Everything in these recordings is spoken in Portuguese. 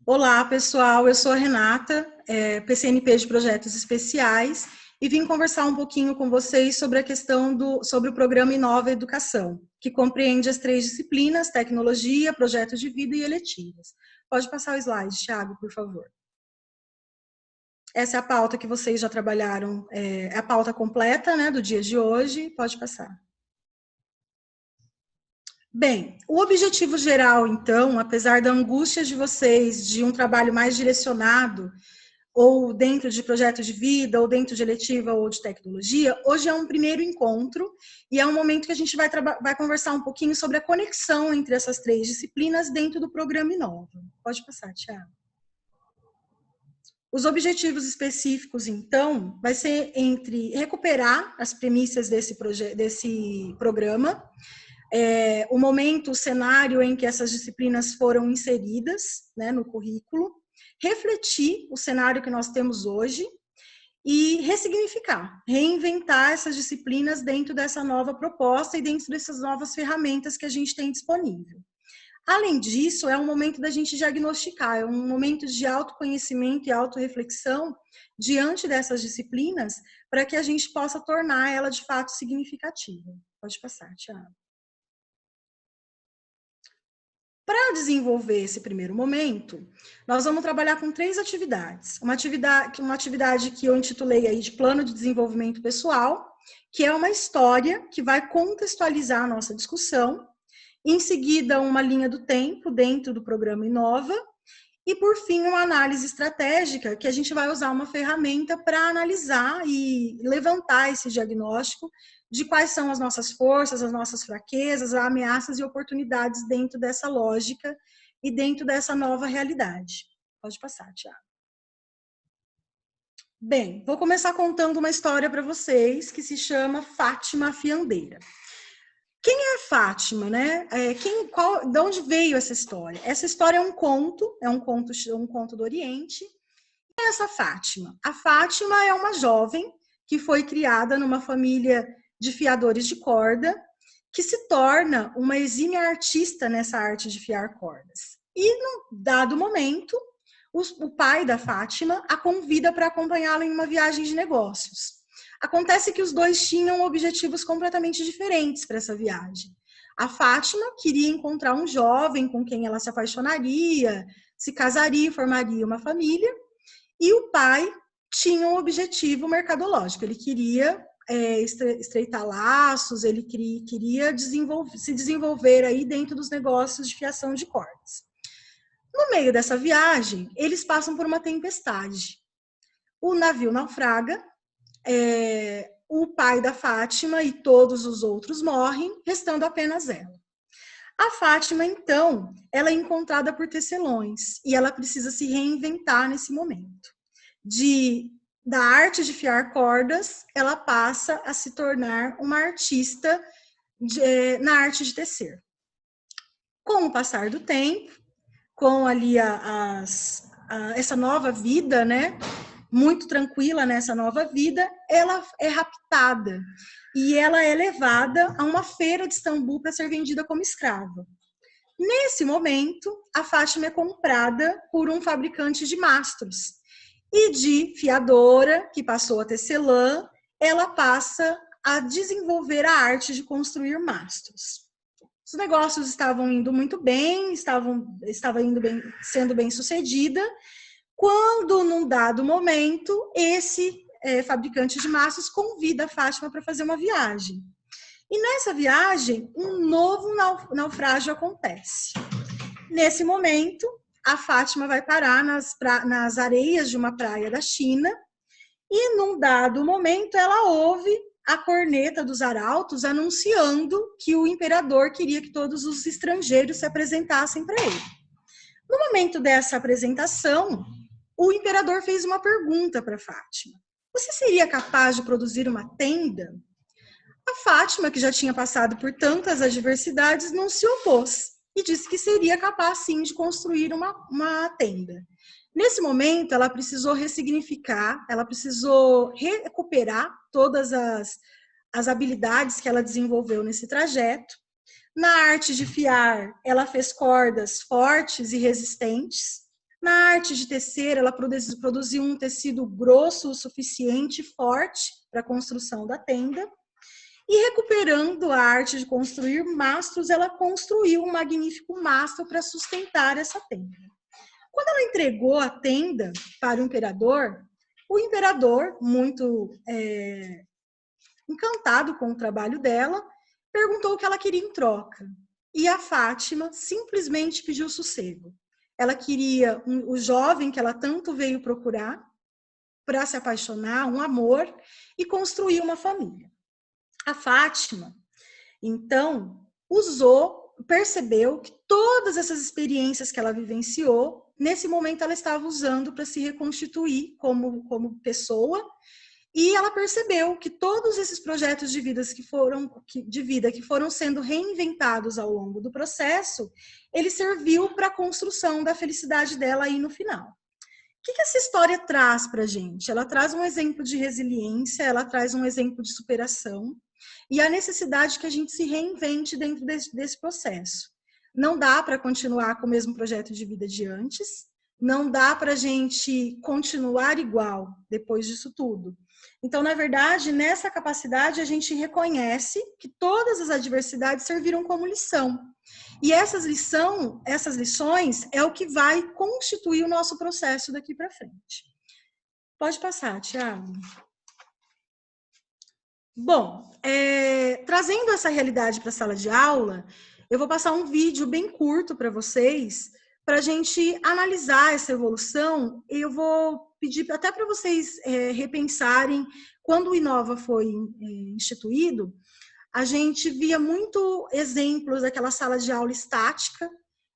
Olá, pessoal, eu sou a Renata, PCNP de Projetos Especiais, e vim conversar um pouquinho com vocês sobre a questão sobre o programa Inova Educação, que compreende as 3 disciplinas, tecnologia, projetos de vida e eletivas. Pode passar o slide, Thiago, por favor. Essa é a pauta que vocês já trabalharam, é a pauta completa, né, do dia de hoje, pode passar. Bem, o objetivo geral, então, apesar da angústia de vocês de um trabalho mais direcionado, ou dentro de projeto de vida, ou dentro de eletiva ou de tecnologia, hoje é um primeiro encontro e é um momento que a gente vai conversar um pouquinho sobre a conexão entre essas 3 disciplinas dentro do programa Inova. Pode passar, Thiago. Os objetivos específicos, então, vai ser entre recuperar as premissas desse programa, o momento, o cenário em que essas disciplinas foram inseridas, né, no currículo, refletir o cenário que nós temos hoje e ressignificar, reinventar essas disciplinas dentro dessa nova proposta e dentro dessas novas ferramentas que a gente tem disponível. Além disso, é um momento da gente diagnosticar, é um momento de autoconhecimento e autorreflexão diante dessas disciplinas para que a gente possa tornar ela de fato significativa. Pode passar, Thiago. Para desenvolver esse primeiro momento, nós vamos trabalhar com 3 atividades. Uma atividade que eu intitulei aí de Plano de Desenvolvimento Pessoal, que é uma história que vai contextualizar a nossa discussão. Em seguida, uma linha do tempo dentro do programa Inova. E, por fim, uma análise estratégica, que a gente vai usar uma ferramenta para analisar e levantar esse diagnóstico de quais são as nossas forças, as nossas fraquezas, ameaças e oportunidades dentro dessa lógica e dentro dessa nova realidade. Pode passar, Thiago. Bem, vou começar contando uma história para vocês que se chama Fátima a Fiandeira. Quem é Fátima, né? De onde veio essa história? Essa história é um conto do Oriente. Quem é essa Fátima? A Fátima é uma jovem que foi criada numa família de fiadores de corda, que se torna uma exímia artista nessa arte de fiar cordas. E, num dado momento, o pai da Fátima a convida para acompanhá-la em uma viagem de negócios. Acontece que os dois tinham objetivos completamente diferentes para essa viagem. A Fátima queria encontrar um jovem com quem ela se apaixonaria, se casaria e formaria uma família, e o pai tinha um objetivo mercadológico, ele queria estreitar laços, ele queria se desenvolver aí dentro dos negócios de fiação de cordas. No meio dessa viagem, eles passam por uma tempestade. O navio naufraga, o pai da Fátima e todos os outros morrem, restando apenas ela. A Fátima, então, ela é encontrada por tecelões e ela precisa se reinventar nesse momento. Da arte de fiar cordas, ela passa a se tornar uma artista na arte de tecer. Com o passar do tempo, com ali essa nova vida, né? Muito tranquila nessa nova vida, ela é raptada e ela é levada a uma feira de Istambul para ser vendida como escrava. Nesse momento, a Fátima é comprada por um fabricante de mastros e de fiadora, que passou a tecelã, ela passa a desenvolver a arte de construir mastros. Os negócios estavam indo muito bem, sendo bem sucedida, quando, num dado momento, esse fabricante de mastros convida a Fátima para fazer uma viagem. E nessa viagem, um novo naufrágio acontece. Nesse momento, a Fátima vai parar nas areias de uma praia da China e, num dado momento, ela ouve a corneta dos arautos anunciando que o imperador queria que todos os estrangeiros se apresentassem para ele. No momento dessa apresentação, o imperador fez uma pergunta para Fátima. Você seria capaz de produzir uma tenda? A Fátima, que já tinha passado por tantas adversidades, não se opôs e disse que seria capaz, sim, de construir uma tenda. Nesse momento, ela precisou ressignificar, ela precisou recuperar todas as habilidades que ela desenvolveu nesse trajeto, Na arte de fiar, ela fez cordas fortes e resistentes. Na arte de tecer, ela produziu um tecido grosso o suficiente e forte para a construção da tenda. E recuperando a arte de construir mastros, ela construiu um magnífico mastro para sustentar essa tenda. Quando ela entregou a tenda para o imperador, muito encantado com o trabalho dela, perguntou o que ela queria em troca. E a Fátima simplesmente pediu sossego. Ela queria o jovem que ela tanto veio procurar para se apaixonar, um amor, e construir uma família. A Fátima, então, percebeu que todas essas experiências que ela vivenciou, nesse momento ela estava usando para se reconstituir como pessoa, e ela percebeu que todos esses projetos de vida que foram sendo reinventados ao longo do processo, ele serviu para a construção da felicidade dela aí no final. O que essa história traz para a gente? Ela traz um exemplo de resiliência, ela traz um exemplo de superação e a necessidade que a gente se reinvente dentro desse processo. Não dá para continuar com o mesmo projeto de vida de antes, não dá para a gente continuar igual depois disso tudo. Então, na verdade, nessa capacidade, a gente reconhece que todas as adversidades serviram como lição. E essas lições é o que vai constituir o nosso processo daqui para frente. Pode passar, Thiago. Bom, trazendo essa realidade para a sala de aula, eu vou passar um vídeo bem curto para vocês, para a gente analisar essa evolução. Eu vou pedir até para vocês repensarem, quando o Inova foi instituído, a gente via muito exemplos daquela sala de aula estática,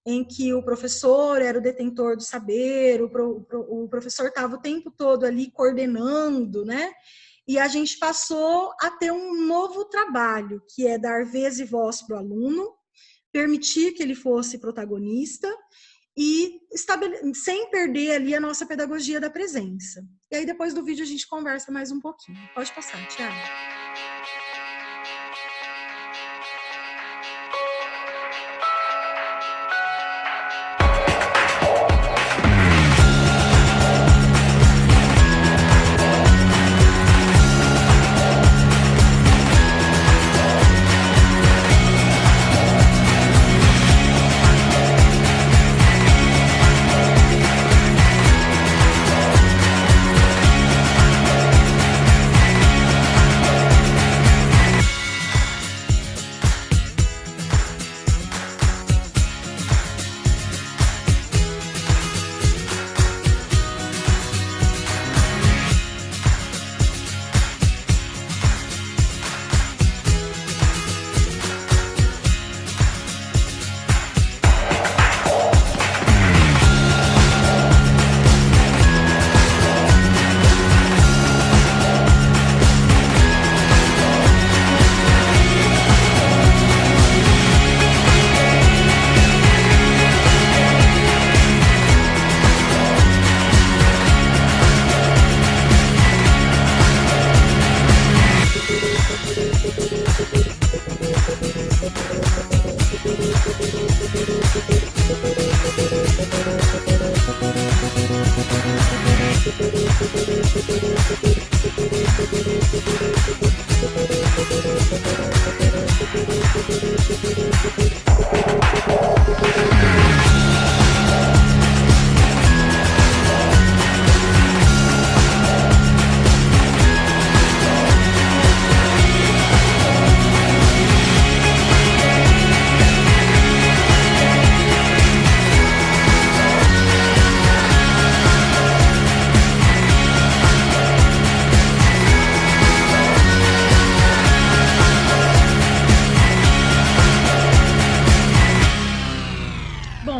em que o professor era o detentor do saber, o professor estava o tempo todo ali coordenando, né? E a gente passou a ter um novo trabalho, que é dar vez e voz para o aluno, permitir que ele fosse protagonista e sem perder ali a nossa pedagogia da presença. E aí depois do vídeo a gente conversa mais um pouquinho. Pode passar, Thiago.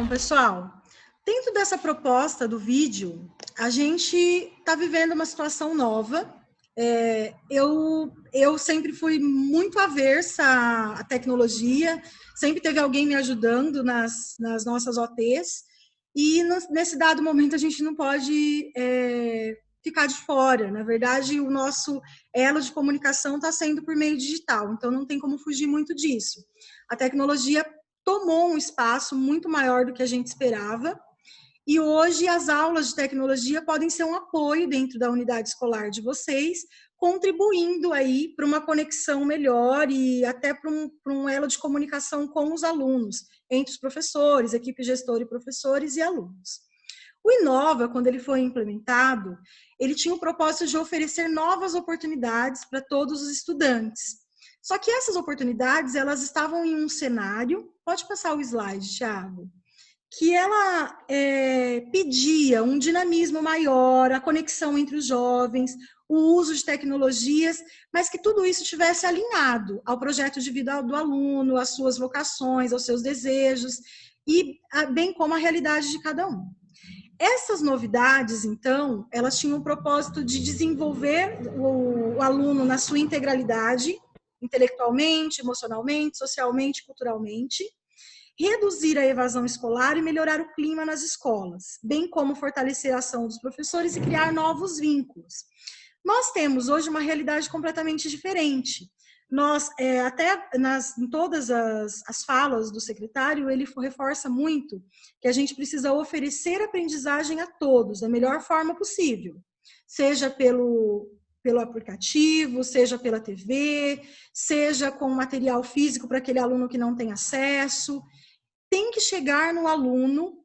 Pessoal, dentro dessa proposta do vídeo, a gente está vivendo uma situação nova. Eu sempre fui muito aversa à tecnologia, sempre teve alguém me ajudando nas nossas OTs, e nesse dado momento a gente não pode ficar de fora. Na verdade, o nosso elo de comunicação está sendo por meio digital, então não tem como fugir muito disso. A tecnologia tomou um espaço muito maior do que a gente esperava, e hoje as aulas de tecnologia podem ser um apoio dentro da unidade escolar de vocês, contribuindo aí para uma conexão melhor e até para um elo de comunicação com os alunos, entre os professores, equipe gestora e professores e alunos. O Inova, quando ele foi implementado, ele tinha o propósito de oferecer novas oportunidades para todos os estudantes. Só que essas oportunidades, elas estavam em um cenário, pode passar o slide, Thiago, que ela pedia um dinamismo maior, a conexão entre os jovens, o uso de tecnologias, mas que tudo isso estivesse alinhado ao projeto de vida do aluno, às suas vocações, aos seus desejos, e bem como a realidade de cada um. Essas novidades, então, elas tinham o propósito de desenvolver o aluno na sua integralidade, intelectualmente, emocionalmente, socialmente, culturalmente, reduzir a evasão escolar e melhorar o clima nas escolas, bem como fortalecer a ação dos professores e criar novos vínculos. Nós temos hoje uma realidade completamente diferente. Nós, em todas as falas do secretário, ele reforça muito que a gente precisa oferecer aprendizagem a todos, da melhor forma possível, seja pelo aplicativo, seja pela TV, seja com material físico para aquele aluno que não tem acesso. Tem que chegar no aluno,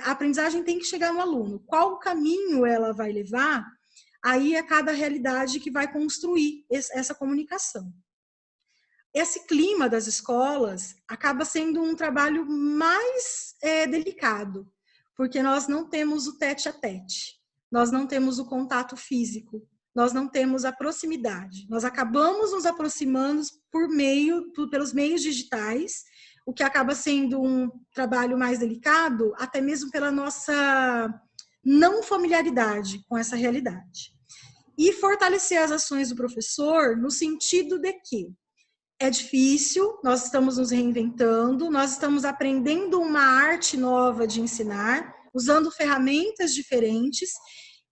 a aprendizagem tem que chegar no aluno. Qual caminho ela vai levar? Aí é cada realidade que vai construir essa comunicação. Esse clima das escolas acaba sendo um trabalho mais delicado, porque nós não temos o tete-a-tete, nós não temos o contato físico, nós não temos a proximidade. Nós acabamos nos aproximando pelos meios digitais, o que acaba sendo um trabalho mais delicado, até mesmo pela nossa não familiaridade com essa realidade. E fortalecer as ações do professor no sentido de que é difícil, nós estamos nos reinventando, nós estamos aprendendo uma arte nova de ensinar, usando ferramentas diferentes,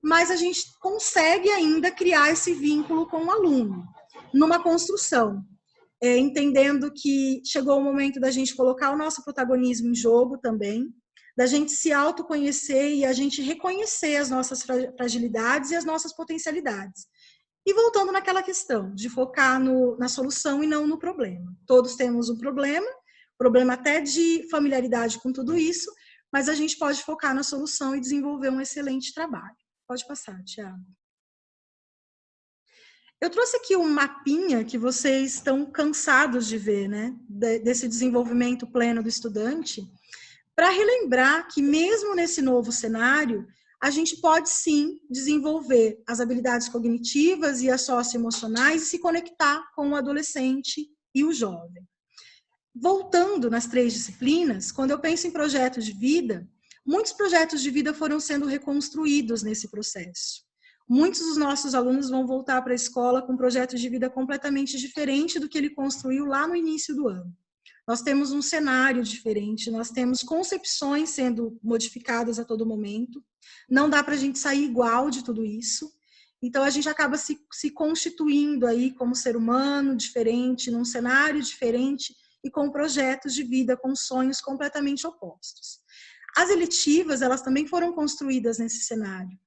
mas a gente consegue ainda criar esse vínculo com o aluno, numa construção, entendendo que chegou o momento da gente colocar o nosso protagonismo em jogo também, da gente se autoconhecer e a gente reconhecer as nossas fragilidades e as nossas potencialidades. E voltando naquela questão de focar na solução e não no problema. Todos temos um problema até de familiaridade com tudo isso, mas a gente pode focar na solução e desenvolver um excelente trabalho. Pode passar, Thiago. Eu trouxe aqui um mapinha que vocês estão cansados de ver, né? Desse desenvolvimento pleno do estudante, para relembrar que mesmo nesse novo cenário, a gente pode sim desenvolver as habilidades cognitivas e as socioemocionais e se conectar com o adolescente e o jovem. Voltando nas 3 disciplinas, quando eu penso em projetos de vida, muitos projetos de vida foram sendo reconstruídos nesse processo. Muitos dos nossos alunos vão voltar para a escola com projetos de vida completamente diferente do que ele construiu lá no início do ano. Nós temos um cenário diferente, nós temos concepções sendo modificadas a todo momento, não dá para a gente sair igual de tudo isso, então a gente acaba se constituindo aí como ser humano diferente, num cenário diferente e com projetos de vida, com sonhos completamente opostos. As eletivas, elas também foram construídas nesse cenário,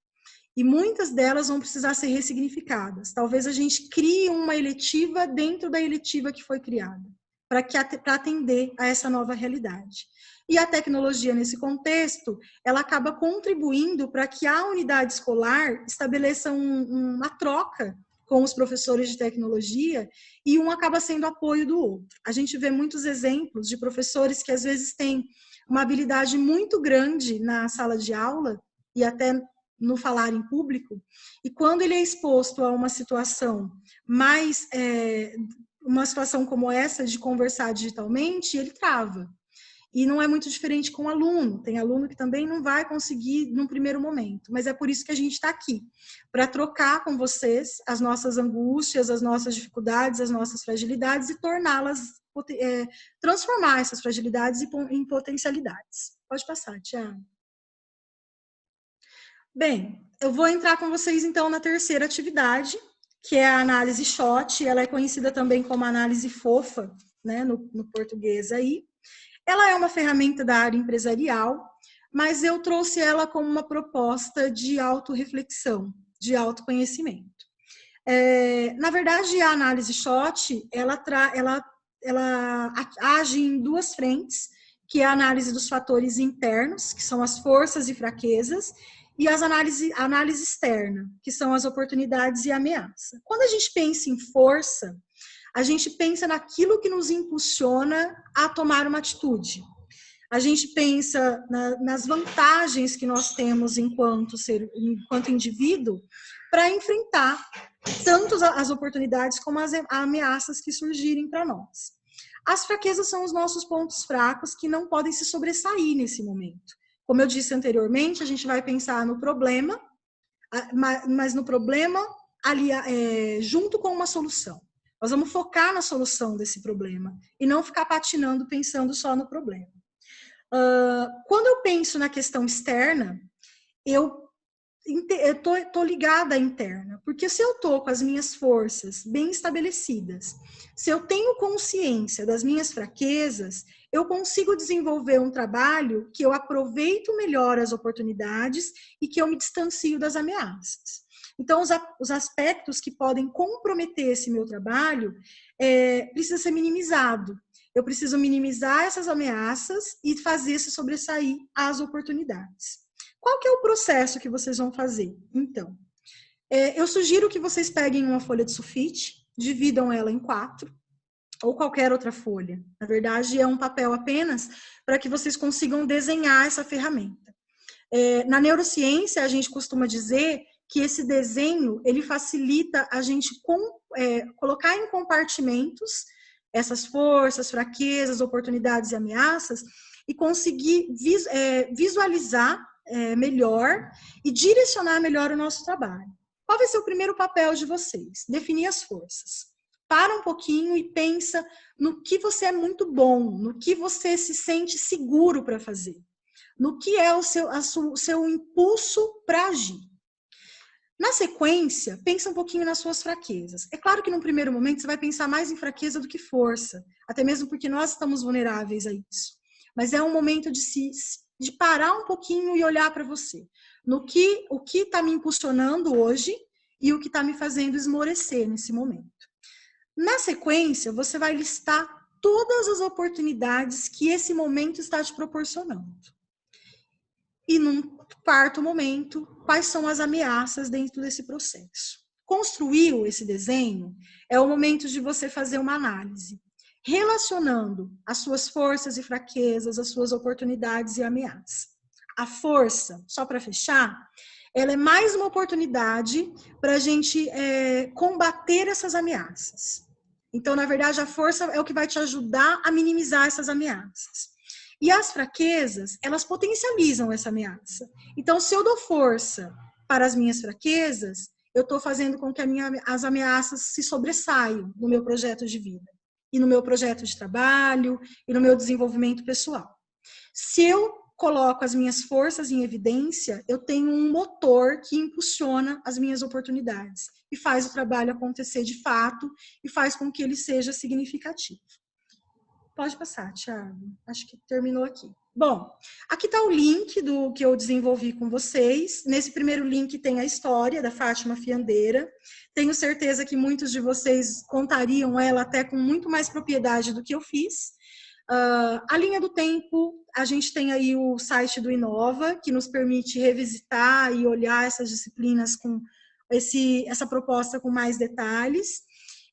e muitas delas vão precisar ser ressignificadas. Talvez a gente crie uma eletiva dentro da eletiva que foi criada, para atender a essa nova realidade. E a tecnologia, nesse contexto, ela acaba contribuindo para que a unidade escolar estabeleça uma troca com os professores de tecnologia e um acaba sendo apoio do outro. A gente vê muitos exemplos de professores que às vezes têm uma habilidade muito grande na sala de aula e até no falar em público, e quando ele é exposto a uma situação mais... uma situação como essa de conversar digitalmente, ele trava. E não é muito diferente com o aluno. Tem aluno que também não vai conseguir num primeiro momento. Mas é por isso que a gente está aqui, para trocar com vocês as nossas angústias, as nossas dificuldades, as nossas fragilidades e torná-las, transformar essas fragilidades em potencialidades. Pode passar, Tiago. Bem, eu vou entrar com vocês, então, na terceira atividade, que é a análise SWOT. Ela é conhecida também como análise fofa, né, no português aí. Ela é uma ferramenta da área empresarial, mas eu trouxe ela como uma proposta de autorreflexão, de autoconhecimento. Na verdade, a análise SWOT, ela age em duas frentes, que é a análise dos fatores internos, que são as forças e fraquezas, e a análise externa, que são as oportunidades e ameaças. Quando a gente pensa em força, a gente pensa naquilo que nos impulsiona a tomar uma atitude. A gente pensa nas vantagens que nós temos enquanto indivíduo para enfrentar tanto as oportunidades como as ameaças que surgirem para nós. As fraquezas são os nossos pontos fracos que não podem se sobressair nesse momento. Como eu disse anteriormente, a gente vai pensar no problema, mas no problema ali, junto com uma solução. Nós vamos focar na solução desse problema e não ficar patinando pensando só no problema. Quando eu penso na questão externa, eu tô ligada à interna, porque se eu tô com as minhas forças bem estabelecidas, se eu tenho consciência das minhas fraquezas, eu consigo desenvolver um trabalho que eu aproveito melhor as oportunidades e que eu me distancio das ameaças. Então, os aspectos que podem comprometer esse meu trabalho precisa ser minimizado. Eu preciso minimizar essas ameaças e fazer se sobressair as oportunidades. Qual que é o processo que vocês vão fazer? Então, eu sugiro que vocês peguem uma folha de sulfite, dividam ela em 4, ou qualquer outra folha. Na verdade, é um papel apenas para que vocês consigam desenhar essa ferramenta. Na neurociência, a gente costuma dizer que esse desenho, ele facilita a gente colocar em compartimentos essas forças, fraquezas, oportunidades e ameaças e conseguir visualizar melhor e direcionar melhor o nosso trabalho. Qual vai ser o primeiro papel de vocês? Definir as forças. Para um pouquinho e pensa no que você é muito bom, no que você se sente seguro para fazer, no que é o seu impulso para agir. Na sequência, pensa um pouquinho nas suas fraquezas. É claro que no primeiro momento você vai pensar mais em fraqueza do que força, até mesmo porque nós estamos vulneráveis a isso. Mas é um momento de parar um pouquinho e olhar para você. O que está me impulsionando hoje e o que está me fazendo esmorecer nesse momento. Na sequência, você vai listar todas as oportunidades que esse momento está te proporcionando. E num quarto momento, quais são as ameaças dentro desse processo. Construiu esse desenho, é o momento de você fazer uma análise, relacionando as suas forças e fraquezas, as suas oportunidades e ameaças. A força, só para fechar, ela é mais uma oportunidade para a gente combater essas ameaças. Então, na verdade, a força é o que vai te ajudar a minimizar essas ameaças. E as fraquezas, elas potencializam essa ameaça. Então, se eu dou força para as minhas fraquezas, eu estou fazendo com que as ameaças se sobressaiam no meu projeto de vida, e no meu projeto de trabalho, e no meu desenvolvimento pessoal. Se eu coloco as minhas forças em evidência, eu tenho um motor que impulsiona as minhas oportunidades e faz o trabalho acontecer de fato e faz com que ele seja significativo. Pode passar, Thiago. Acho que terminou aqui. Bom, aqui está o link do que eu desenvolvi com vocês. Nesse primeiro link tem a história da Fátima Fiandeira. Tenho certeza que muitos de vocês contariam ela até com muito mais propriedade do que eu fiz. A linha do tempo, a gente tem aí o site do Inova, que nos permite revisitar e olhar essas disciplinas com essa proposta com mais detalhes.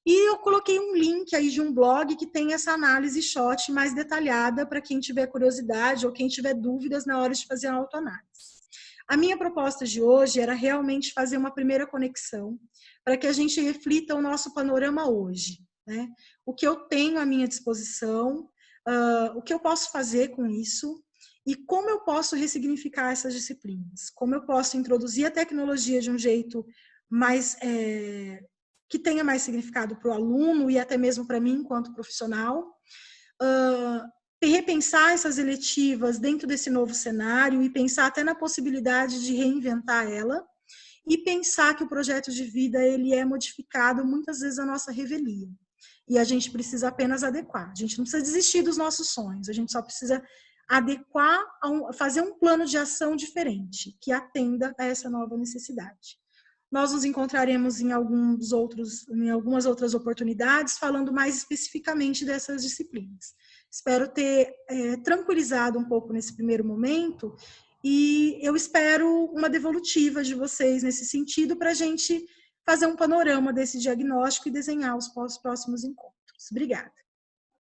E eu coloquei um link aí de um blog que tem essa análise SWOT mais detalhada para quem tiver curiosidade ou quem tiver dúvidas na hora de fazer a autoanálise. A minha proposta de hoje era realmente fazer uma primeira conexão para que a gente reflita o nosso panorama hoje, né? O que eu tenho à minha disposição, o que eu posso fazer com isso e como eu posso ressignificar essas disciplinas, como eu posso introduzir a tecnologia de um jeito mais que tenha mais significado para o aluno e até mesmo para mim enquanto profissional, repensar essas eletivas dentro desse novo cenário e pensar até na possibilidade de reinventar ela e pensar que o projeto de vida ele é modificado muitas vezes à nossa revelia. E a gente precisa apenas adequar. A gente não precisa desistir dos nossos sonhos, a gente só precisa adequar, fazer um plano de ação diferente, que atenda a essa nova necessidade. Nós nos encontraremos em algumas outras oportunidades, falando mais especificamente dessas disciplinas. Espero ter tranquilizado um pouco nesse primeiro momento e eu espero uma devolutiva de vocês nesse sentido para a gente fazer um panorama desse diagnóstico e desenhar os próximos encontros. Obrigada.